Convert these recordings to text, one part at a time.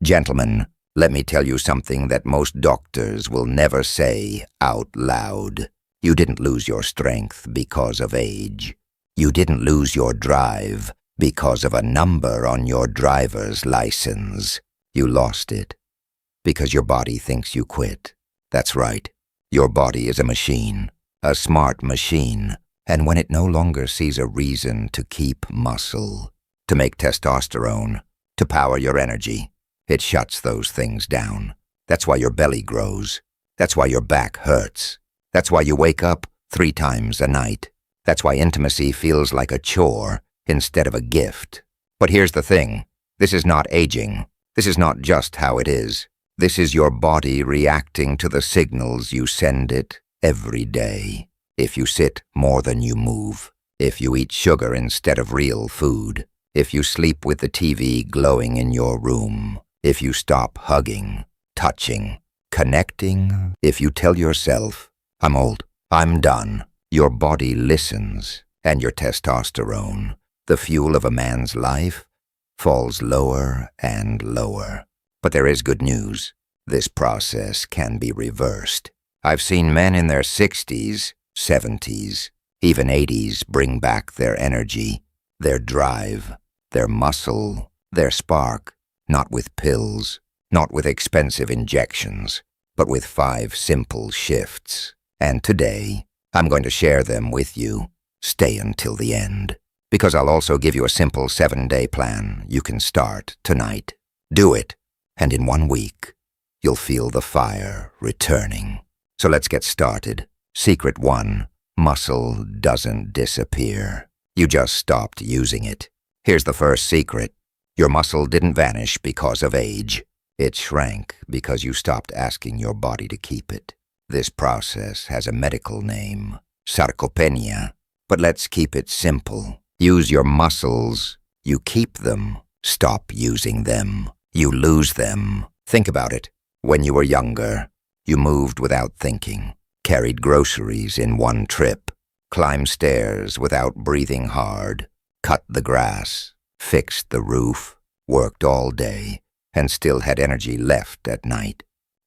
Gentlemen, let me tell you something that most doctors will never say out loud. You didn't lose your strength because of age. You didn't lose your drive because of a number on your driver's license. You lost it because your body thinks you quit. That's right. Your body is a machine, a smart machine, and when it no longer sees a reason to keep muscle, to make testosterone, to power your energy, it shuts those things down. That's why your belly grows. That's why your back hurts. That's why you wake up 3 times a night. That's why intimacy feels like a chore instead of a gift. But here's the thing. This is not aging. This is not just how it is. This is your body reacting to the signals you send it every day. If you sit more than you move, if you eat sugar instead of real food, if you sleep with the TV glowing in your room, if you stop hugging, touching, connecting, if you tell yourself, I'm old, I'm done, your body listens, and your testosterone, the fuel of a man's life, falls lower and lower. But there is good news. This process can be reversed. I've seen men in their 60s, 70s, even 80s bring back their energy, their drive, their muscle, their spark, not with pills, not with expensive injections, but with 5 simple shifts. And today, I'm going to share them with you. Stay until the end, because I'll also give you a simple 7-day plan you can start tonight. Do it, and in 1 week, you'll feel the fire returning. So let's get started. Secret 1, muscle doesn't disappear. You just stopped using it. Here's the first secret. Your muscle didn't vanish because of age. It shrank because you stopped asking your body to keep it. This process has a medical name, sarcopenia, but let's keep it simple. Use your muscles. You keep them. Stop using them. You lose them. Think about it. When you were younger, you moved without thinking, carried groceries in 1 trip, climbed stairs without breathing hard, cut the grass, fixed the roof, worked all day, and still had energy left at night.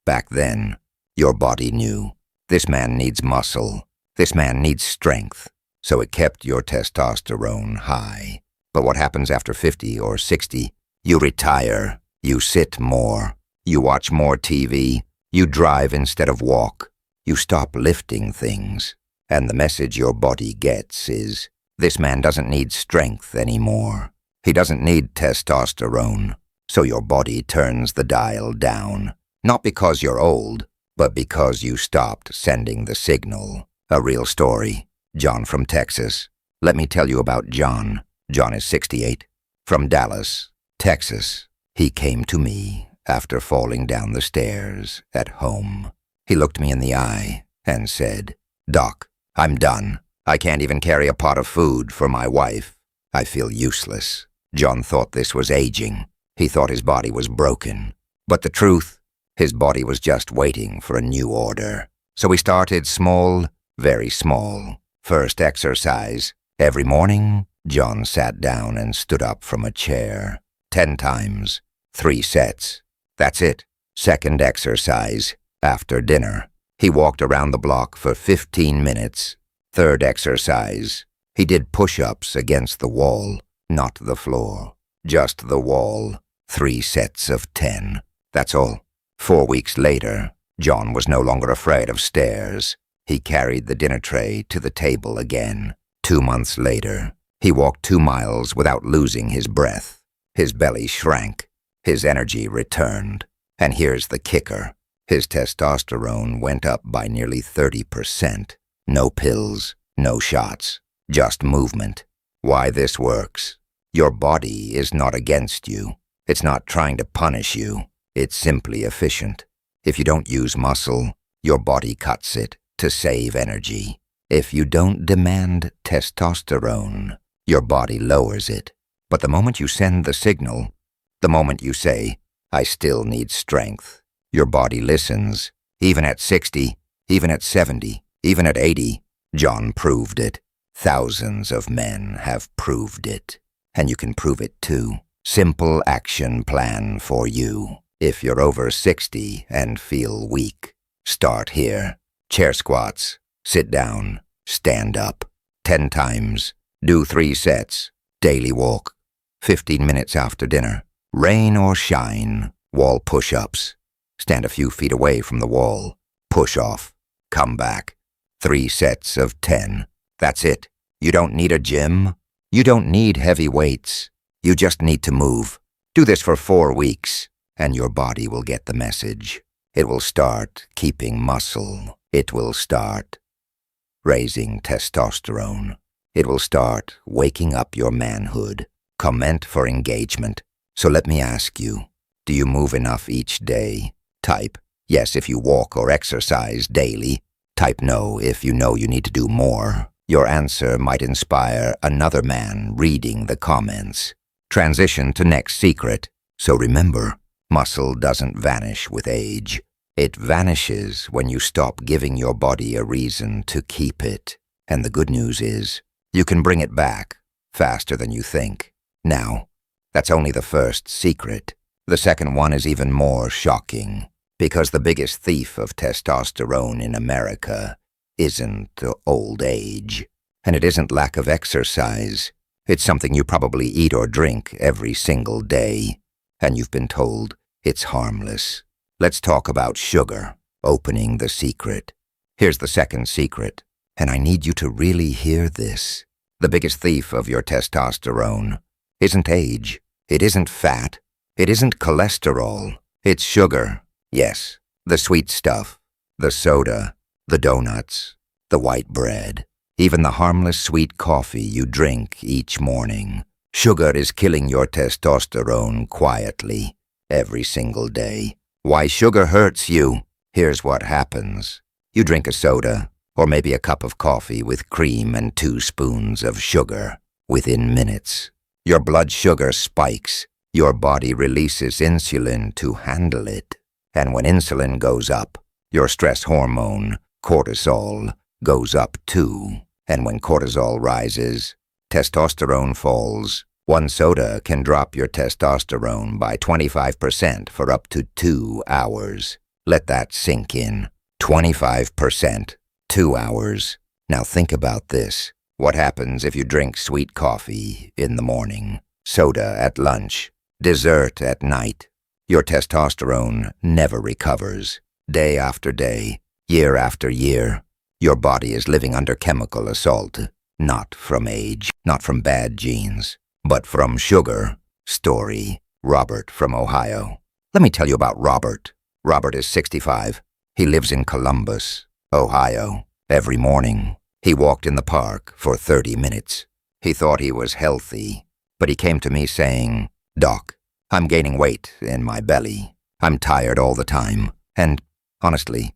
Back then, your body knew, this man needs muscle, this man needs strength, so it kept your testosterone high. But what happens after 50 or 60? You retire, you sit more, you watch more TV, you drive instead of walk, you stop lifting things, and the message your body gets is, this man doesn't need strength anymore. He doesn't need testosterone, so your body turns the dial down, not because you're old, but because you stopped sending the signal. A real story. John from Texas. Let me tell you about John. John is 68. From Dallas, Texas. He came to me after falling down the stairs at home. He looked me in the eye and said, Doc, I'm done. I can't even carry a pot of food for my wife. I feel useless. John thought this was aging. He thought his body was broken. But the truth, his body was just waiting for a new order. So we started small, very small. First exercise. Every morning, John sat down and stood up from a chair. 10 times, 3 sets. That's it. Second exercise. After dinner, he walked around the block for 15 minutes. Third exercise. He did push-ups against the wall, not the floor. Just the wall. 3 sets of 10. That's all. 4 weeks later, John was no longer afraid of stairs. He carried the dinner tray to the table again. 2 months later, he walked 2 miles without losing his breath. His belly shrank. His energy returned. And here's the kicker. His testosterone went up by nearly 30%. No pills, no shots, just movement. Why this works? Your body is not against you. It's not trying to punish you. It's simply efficient. If you don't use muscle, your body cuts it to save energy. If you don't demand testosterone, your body lowers it. But the moment you send the signal, the moment you say, I still need strength, your body listens. Even at 60, even at 70, even at 80, John proved it. Thousands of men have proved it. And you can prove it too. Simple action plan for you. If you're over 60 and feel weak, start here. Chair squats, sit down, stand up. 10 times, do 3 sets, daily walk. 15 minutes after dinner, rain or shine, wall push-ups. Stand a few feet away from the wall, push off, come back. 3 sets of 10. That's it. You don't need a gym. You don't need heavy weights. You just need to move. Do this for 4 weeks, and your body will get the message. It will start keeping muscle. It will start raising testosterone. It will start waking up your manhood. Comment for engagement. So let me ask you, do you move enough each day? Type yes if you walk or exercise daily. Type no if you know you need to do more. Your answer might inspire another man reading the comments. Transition to next secret. So remember, muscle doesn't vanish with age. It vanishes when you stop giving your body a reason to keep it. And the good news is, you can bring it back faster than you think. Now, that's only the first secret. The second one is even more shocking, because the biggest thief of testosterone in America isn't old age, and it isn't lack of exercise. It's something you probably eat or drink every single day, and you've been told it's harmless. Let's talk about sugar, opening the secret. Here's the second secret, and I need you to really hear this. The biggest thief of your testosterone isn't age, it isn't fat, it isn't cholesterol, it's sugar. Yes, the sweet stuff, the soda, the donuts, the white bread, even the harmless sweet coffee you drink each morning. Sugar is killing your testosterone quietly, every single day. Why sugar hurts you? Here's what happens. You drink a soda, or maybe a cup of coffee with cream and 2 spoons of sugar. Within minutes, your blood sugar spikes. Your body releases insulin to handle it. And when insulin goes up, your stress hormone, cortisol, goes up too. And when cortisol rises, testosterone falls. 1 soda can drop your testosterone by 25% for up to 2 hours. Let that sink in. 25%, 2 hours. Now think about this. What happens if you drink sweet coffee in the morning, soda at lunch, dessert at night? Your testosterone never recovers. Day after day, year after year, your body is living under chemical assault. Not from age, not from bad genes, but from sugar. Story, Robert from Ohio. Let me tell you about Robert. Robert is 65. He lives in Columbus, Ohio. Every morning, he walked in the park for 30 minutes. He thought he was healthy, but he came to me saying, "Doc, I'm gaining weight in my belly. I'm tired all the time. And, honestly,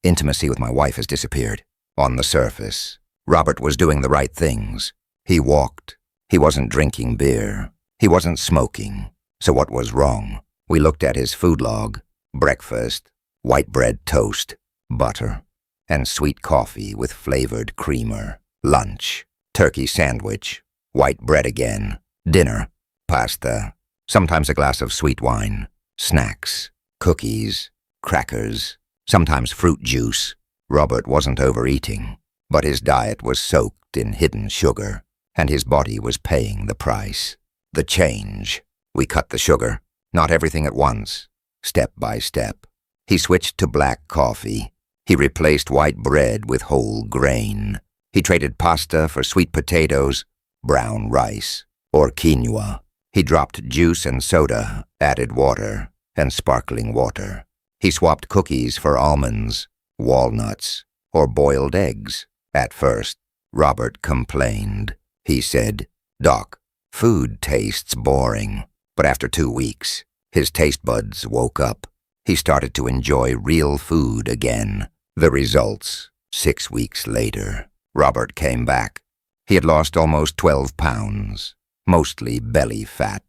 intimacy with my wife has disappeared." On the surface, Robert was doing the right things. He walked. He wasn't drinking beer. He wasn't smoking. So what was wrong? We looked at his food log. Breakfast, white bread toast, butter, and sweet coffee with flavored creamer. Lunch, turkey sandwich, white bread again. Dinner, pasta, sometimes a glass of sweet wine. Snacks, cookies, crackers, sometimes fruit juice. Robert wasn't overeating, but his diet was soaked in hidden sugar, and his body was paying the price. The change. We cut the sugar, not everything at once, step by step. He switched to black coffee. He replaced white bread with whole grain. He traded pasta for sweet potatoes, brown rice, or quinoa. He dropped juice and soda, added water, and sparkling water. He swapped cookies for almonds, walnuts, or boiled eggs. At first, Robert complained. He said, "Doc, food tastes boring." But after 2 weeks, his taste buds woke up. He started to enjoy real food again. The results, 6 weeks later. Robert came back. He had lost almost 12 pounds, mostly belly fat.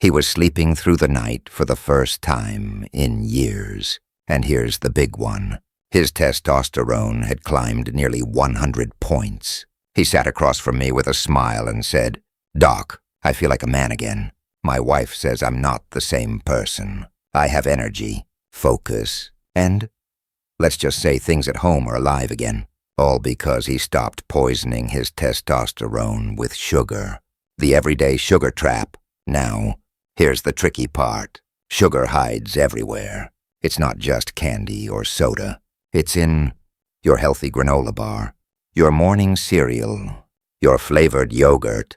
He was sleeping through the night for the first time in years. And here's the big one. His testosterone had climbed nearly 100 points. He sat across from me with a smile and said, "Doc, I feel like a man again. My wife says I'm not the same person. I have energy, focus, and, let's just say, things at home are alive again. All because he stopped poisoning his testosterone with sugar. The everyday sugar trap. Now, here's the tricky part. Sugar hides everywhere. It's not just candy or soda. It's in your healthy granola bar, your morning cereal, your flavored yogurt,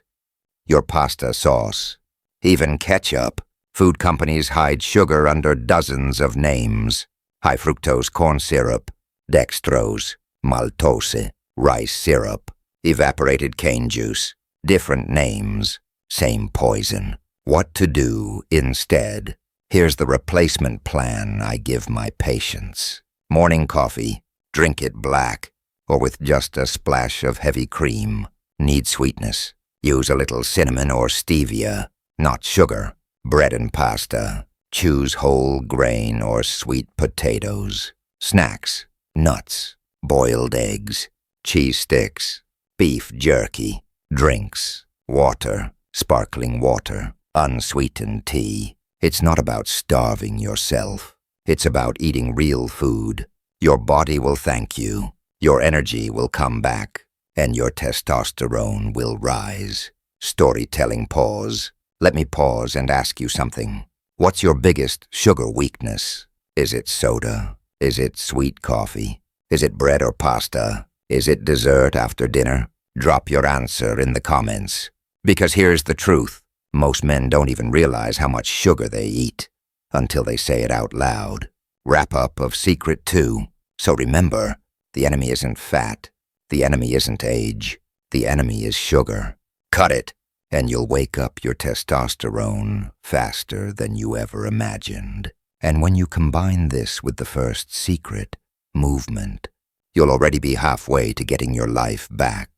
your pasta sauce, even ketchup. Food companies hide sugar under dozens of names. High fructose corn syrup, dextrose, maltose, rice syrup, evaporated cane juice. Different names, same poison. What to do instead? Here's the replacement plan I give my patients. Morning coffee, drink it black, or with just a splash of heavy cream. Need sweetness. Use a little cinnamon or stevia, not sugar. Bread and pasta. Choose whole grain or sweet potatoes. Snacks, nuts, boiled eggs, cheese sticks, beef jerky. Drinks, water, sparkling water, unsweetened tea. It's not about starving yourself. It's about eating real food. Your body will thank you. Your energy will come back. And your testosterone will rise. Storytelling pause. Let me pause and ask you something. What's your biggest sugar weakness? Is it soda? Is it sweet coffee? Is it bread or pasta? Is it dessert after dinner? Drop your answer in the comments. Because here's the truth. Most men don't even realize how much sugar they eat until they say it out loud. Wrap up of secret 2. So remember, the enemy isn't fat. The enemy isn't age. The enemy is sugar. Cut it, and you'll wake up your testosterone faster than you ever imagined. And when you combine this with the first secret, movement, you'll already be halfway to getting your life back.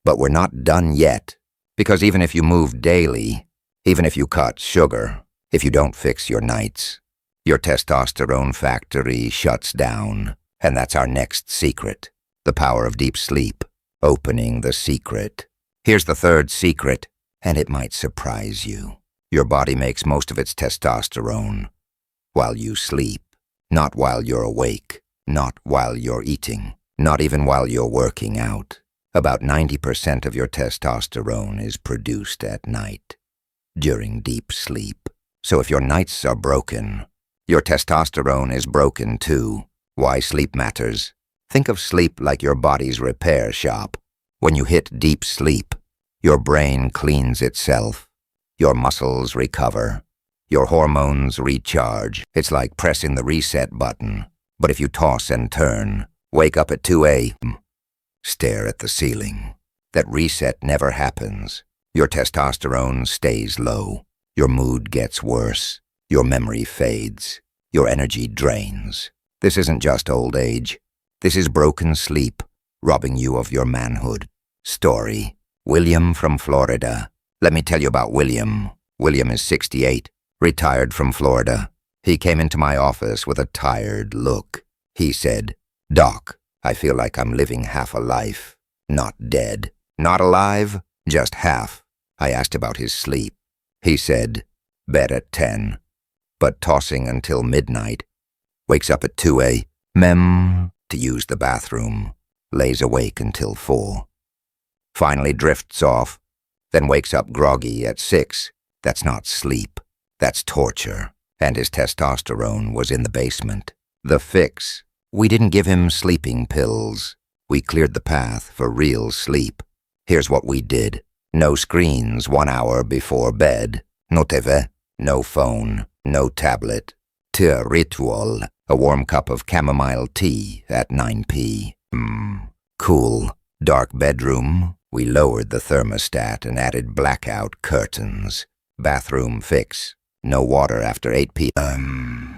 But we're not done yet, because even if you move daily, even if you cut sugar, if you don't fix your nights, your testosterone factory shuts down. And that's our next secret, the power of deep sleep, opening the secret. Here's the third secret, and it might surprise you. Your body makes most of its testosterone while you sleep, not while you're awake, not while you're eating, not even while you're working out. About 90% of your testosterone is produced at night, during deep sleep. So if your nights are broken, your testosterone is broken too. Why sleep matters? Think of sleep like your body's repair shop. When you hit deep sleep, your brain cleans itself, your muscles recover, your hormones recharge. It's like pressing the reset button. But if you toss and turn, wake up at 2 a.m., stare at the ceiling, that reset never happens. Your testosterone stays low. Your mood gets worse. Your memory fades. Your energy drains. This isn't just old age. This is broken sleep, robbing you of your manhood. Story. William from Florida. Let me tell you about William. William is 68, retired from Florida. He came into my office with a tired look. He said, "Doc, I feel like I'm living half a life. Not dead. Not alive, just half." I asked about his sleep. He said, "Bed at 10, but tossing until midnight. Wakes up at 2 a.m. to use the bathroom. Lays awake until 4. Finally drifts off, then wakes up groggy at 6. That's not sleep. That's torture." And his testosterone was in the basement. The fix. We didn't give him sleeping pills. We cleared the path for real sleep. Here's what we did. No screens 1 hour before bed. No TV, no phone, no tablet. Te ritual, a warm cup of chamomile tea at 9 p.m. Cool. Dark bedroom. We lowered the thermostat and added blackout curtains. Bathroom fix. No water after 8 p.m.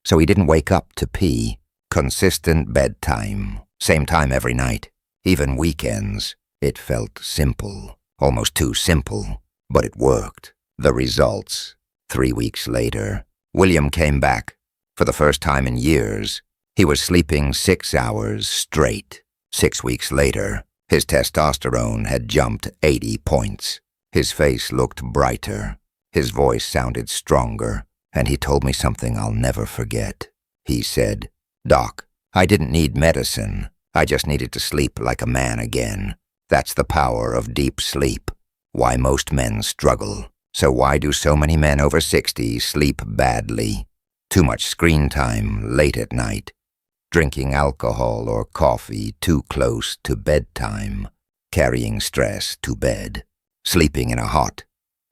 So he didn't wake up to pee. Consistent bedtime. Same time every night. Even weekends. It felt simple. Almost too simple. But it worked. The results. 3 weeks later, William came back. For the first time in years, he was sleeping 6 hours straight. 6 weeks later, his testosterone had jumped 80 points. His face looked brighter. His voice sounded stronger, and he told me something I'll never forget. He said, "Doc, I didn't need medicine. I just needed to sleep like a man again. That's the power of deep sleep. Why most men struggle. So why do so many men over 60 sleep badly? Too much screen time late at night. Drinking alcohol or coffee too close to bedtime. Carrying stress to bed. Sleeping in a hot,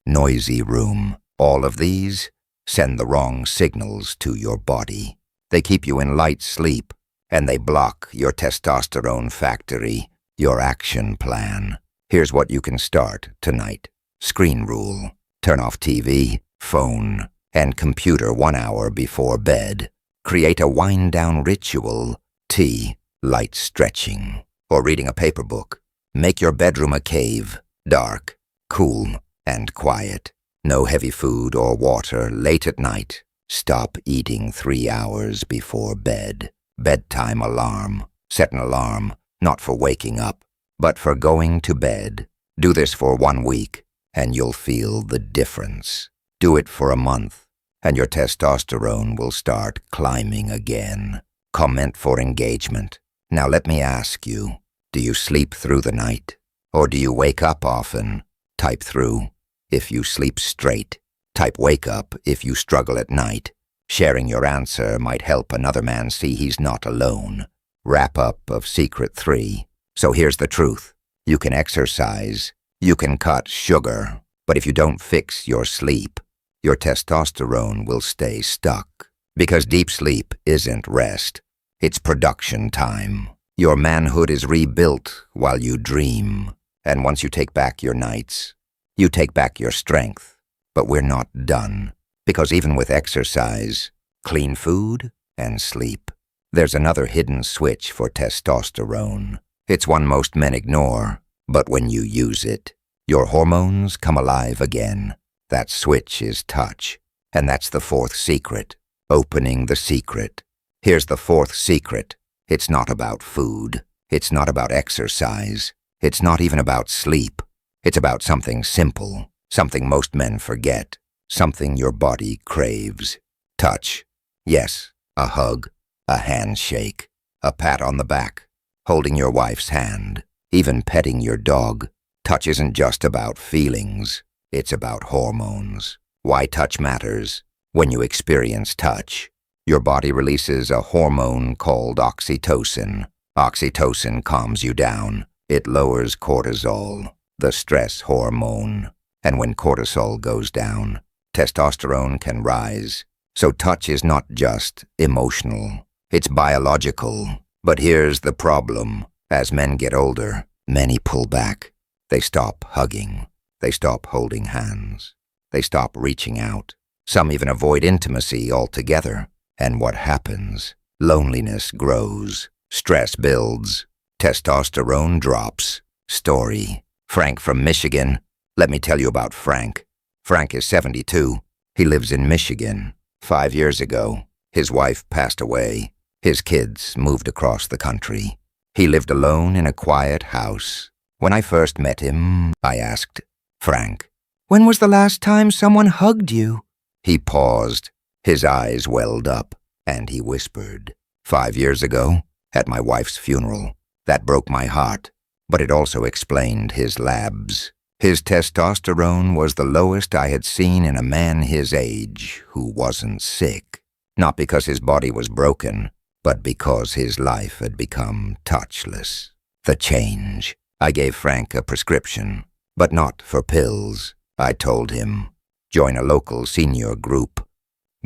noisy room. All of these send the wrong signals to your body. They keep you in light sleep, and they block your testosterone factory, your action plan. Here's what you can start tonight. Screen rule. Turn off TV, phone, and computer 1 hour before bed. Create a wind-down ritual, tea, light stretching, or reading a paper book. Make your bedroom a cave, dark, cool, and quiet. No heavy food or water late at night. Stop eating 3 hours before bed. Bedtime alarm. Set an alarm, not for waking up, but for going to bed. Do this for 1 week, and you'll feel the difference. Do it for a month, and your testosterone will start climbing again. Comment for engagement. Now let me ask you, do you sleep through the night? Or do you wake up often? Type through if you sleep straight. Type wake up if you struggle at night. Sharing your answer might help another man see he's not alone. Wrap up of Secret 3. So here's the truth. You can exercise. You can cut sugar. But if you don't fix your sleep, your testosterone will stay stuck. Because deep sleep isn't rest. It's production time. Your manhood is rebuilt while you dream. And once you take back your nights, you take back your strength. But we're not done. Because even with exercise, clean food, and sleep, there's another hidden switch for testosterone. It's one most men ignore, but when you use it, your hormones come alive again. That switch is touch. And that's the 4th secret. Opening the secret. Here's the 4th secret. It's not about food. It's not about exercise. It's not even about sleep. It's about something simple, something most men forget, something your body craves. Touch. Yes, a hug, a handshake, a pat on the back, holding your wife's hand, even petting your dog. Touch isn't just about feelings. It's about hormones. Why touch matters. When you experience touch, your body releases a hormone called oxytocin. Oxytocin calms you down. It lowers cortisol, the stress hormone. And when cortisol goes down, testosterone can rise. So touch is not just emotional. It's biological. But here's the problem. As men get older, many pull back. They stop hugging. They stop holding hands. They stop reaching out. Some even avoid intimacy altogether. And what happens? Loneliness grows. Stress builds. Testosterone drops. Story. Frank from Michigan. Let me tell you about Frank. Frank is 72. He lives in Michigan. 5 years ago, his wife passed away. His kids moved across the country. He lived alone in a quiet house. When I first met him, I asked, "Frank, when was the last time someone hugged you?" He paused. His eyes welled up, and he whispered, 5 years ago, at my wife's funeral. That broke my heart, but it also explained his labs. His testosterone was the lowest I had seen in a man his age who wasn't sick. Not because his body was broken, but because his life had become touchless. The change. I gave Frank a prescription, but not for pills. I told him, join a local senior group.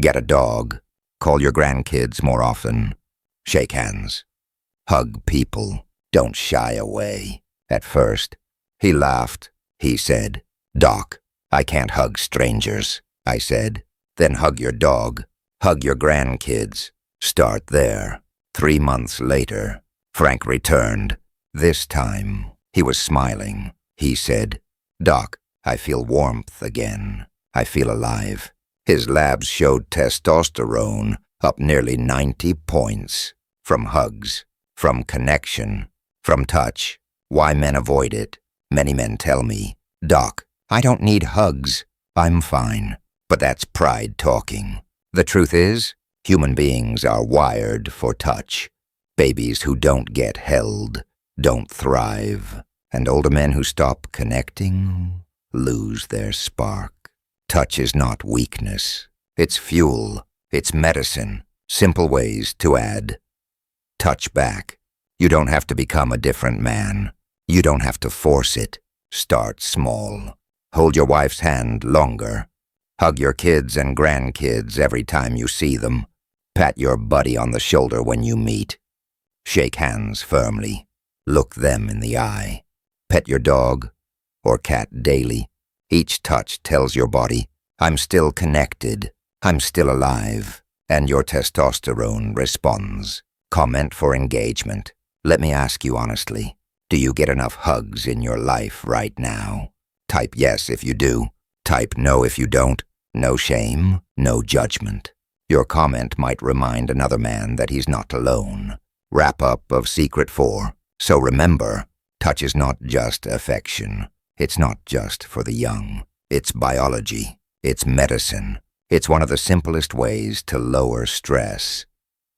Get a dog. Call your grandkids more often. Shake hands. Hug people. Don't shy away. At first, he laughed. He said, "Doc, I can't hug strangers." I said, "Then hug your dog. Hug your grandkids. Start there." 3 months later, Frank returned. This time, he was smiling. He said, "Doc, I feel warmth again. I feel alive." His labs showed testosterone up nearly 90 points. From hugs, from connection, from touch. Why men avoid it? Many men tell me, "Doc, I don't need hugs. I'm fine. But that's pride talking. The truth is, human beings are wired for touch. Babies who don't get held don't thrive, and older men who stop connecting lose their spark. Touch is not weakness. It's fuel. It's medicine. Simple ways to add touch back. You don't have to become a different man. You don't have to force it. Start small. Hold your wife's hand longer. Hug your kids and grandkids every time you see them. Pat your buddy on the shoulder when you meet. Shake hands firmly. Look them in the eye. Pet your dog or cat daily. Each touch tells your body, I'm still connected. I'm still alive. And your testosterone responds. Comment for engagement. Let me ask you honestly, do you get enough hugs in your life right now? Type yes if you do. Type no if you don't. No shame, no judgment. Your comment might remind another man that he's not alone. Wrap up of Secret 4. So remember, touch is not just affection. It's not just for the young. It's biology. It's medicine. It's one of the simplest ways to lower stress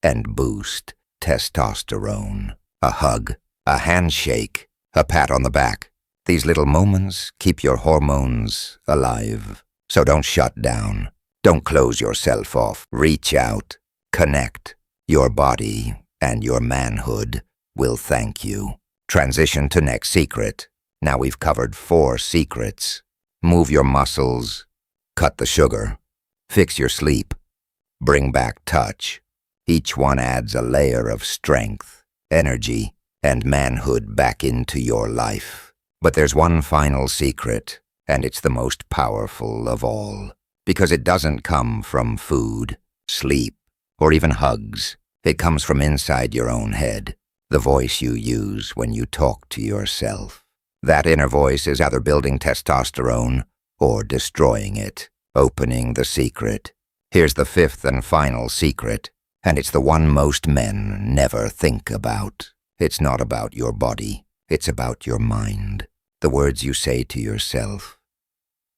and boost testosterone. A hug, a handshake, a pat on the back. These little moments keep your hormones alive. So don't shut down. Don't close yourself off. Reach out. Connect. Your body and your manhood will thank you. Transition to next secret. Now we've covered 4 secrets. Move your muscles. Cut the sugar. Fix your sleep. Bring back touch. Each one adds a layer of strength, energy, and manhood back into your life. But there's one final secret, and it's the most powerful of all. Because it doesn't come from food, sleep, or even hugs. It comes from inside your own head, the voice you use when you talk to yourself. That inner voice is either building testosterone or destroying it. Opening the secret. Here's the 5th and final secret, and it's the one most men never think about. It's not about your body. It's about your mind. The words you say to yourself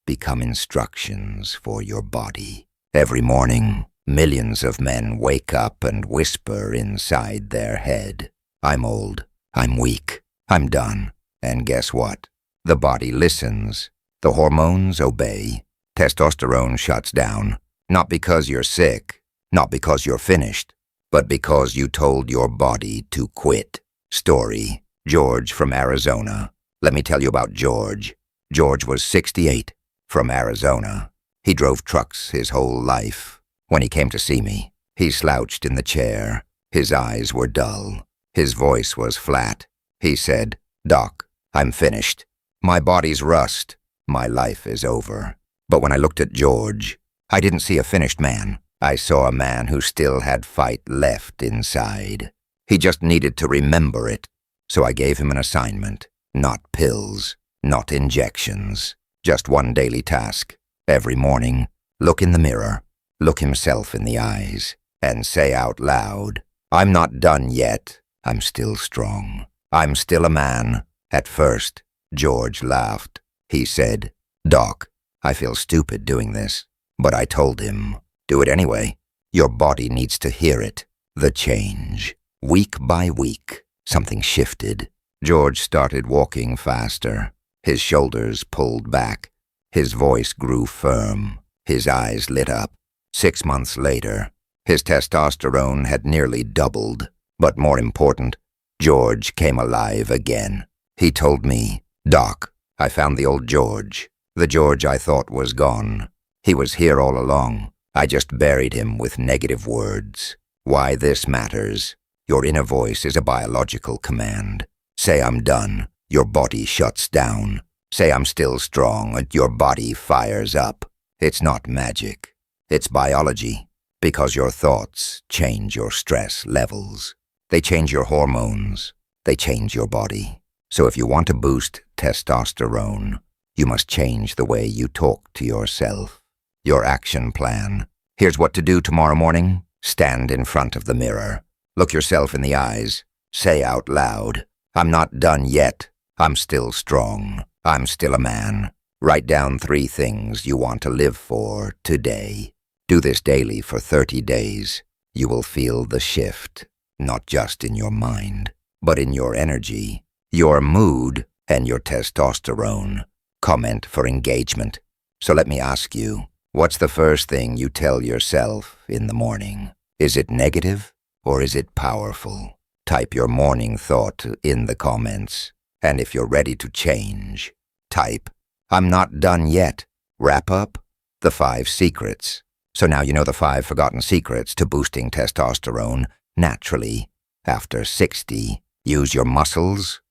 become instructions for your body. Every morning, millions of men wake up and whisper inside their head, I'm old, I'm weak, I'm done. And guess what? The body listens. The hormones obey. Testosterone shuts down, not because you're sick, not because you're finished, but because you told your body to quit. Story, George from Arizona. Let me tell you about George. George was 68, from Arizona. He drove trucks his whole life. When he came to see me, he slouched in the chair. His eyes were dull. His voice was flat. He said, Doc, I'm finished. My body's rust. My life is over. But when I looked at George, I didn't see a finished man. I saw a man who still had fight left inside. He just needed to remember it. So I gave him an assignment. Not pills, not injections. Just one daily task. Every morning, look in the mirror, look himself in the eyes, and say out loud, I'm not done yet. I'm still strong. I'm still a man. At first, George laughed. He said, Doc, I feel stupid doing this, but I told him, do it anyway. Your body needs to hear it. The change. Week by week, something shifted. George started walking faster. His shoulders pulled back. His voice grew firm. His eyes lit up. 6 months later, his testosterone had nearly doubled. But more important, George came alive again. He told me, Doc, I found the old George. The George I thought was gone. He was here all along. I just buried him with negative words. Why this matters. Your inner voice is a biological command. Say I'm done. Your body shuts down. Say I'm still strong and your body fires up. It's not magic. It's biology. Because your thoughts change your stress levels. They change your hormones. They change your body. So if you want to boost testosterone, you must change the way you talk to yourself. Your action plan. Here's what to do tomorrow morning. Stand in front of the mirror. Look yourself in the eyes. Say out loud, I'm not done yet. I'm still strong. I'm still a man. Write down 3 things you want to live for today. Do this daily for 30 days. You will feel the shift, not just in your mind, but in your energy, your mood, and your testosterone. Comment for engagement. So let me ask you, what's the first thing you tell yourself in the morning? Is it negative or is it powerful? Type your morning thought in the comments. And if you're ready to change, type, "I'm not done yet." Wrap up the 5 secrets. So now you know the 5 forgotten secrets to boosting testosterone naturally. After 60, use your muscles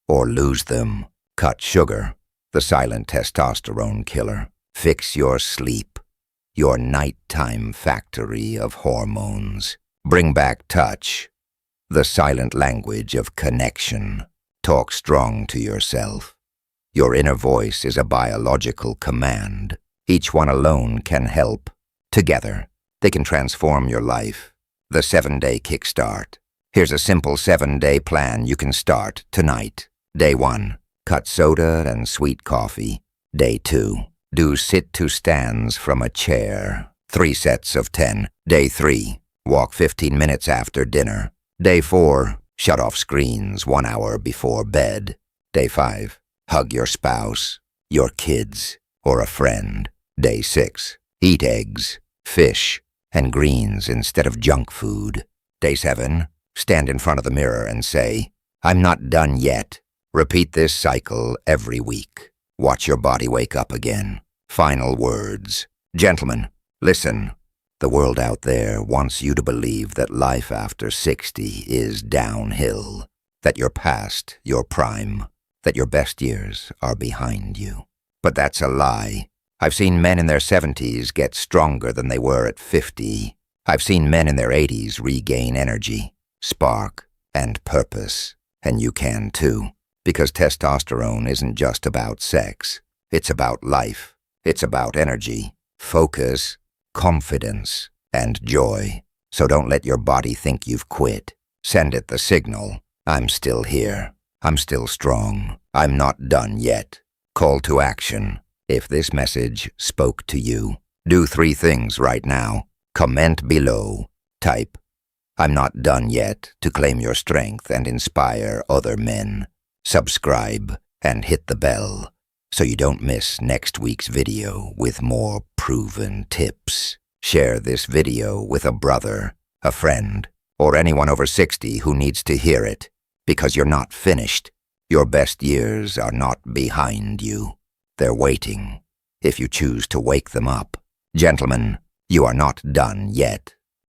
or lose them. Cut sugar, the silent testosterone killer. Fix your sleep, your nighttime factory of hormones. Bring back touch, the silent language of connection. Talk strong to yourself. Your inner voice is a biological command. Each one alone can help. Together, they can transform your life. The 7-day kickstart. Here's a simple 7-day plan you can start tonight. Day 1, cut soda and sweet coffee. Day 2, do sit-to-stands from a chair. 3 sets of 10. Day 3, walk 15 minutes after dinner. Day 4, shut off screens 1 hour before bed. Day 5, hug your spouse, your kids, or a friend. Day 6, eat eggs, fish, and greens instead of junk food. Day 7, stand in front of the mirror and say, "I'm not done yet." Repeat this cycle every week. Watch your body wake up again. Final words. Gentlemen, listen. The world out there wants you to believe that life after 60 is downhill, that you're past your prime, that your best years are behind you. But that's a lie. I've seen men in their 70s get stronger than they were at 50. I've seen men in their 80s regain energy, spark, and purpose. And you can too, because testosterone isn't just about sex. It's about life. It's about energy, focus, confidence, and joy. So don't let your body think you've quit. Send it the signal, "I'm still here. I'm still strong. I'm not done yet." Call to action. If this message spoke to you, do 3 things right now. Comment below. Type, "I'm not done yet," to claim your strength and inspire other men. Subscribe and hit the bell so you don't miss next week's video with more proven tips. Share this video with a brother, a friend, or anyone over 60 who needs to hear it, because you're not finished. Your best years are not behind you. They're waiting, if you choose to wake them up. Gentlemen, you are not done yet.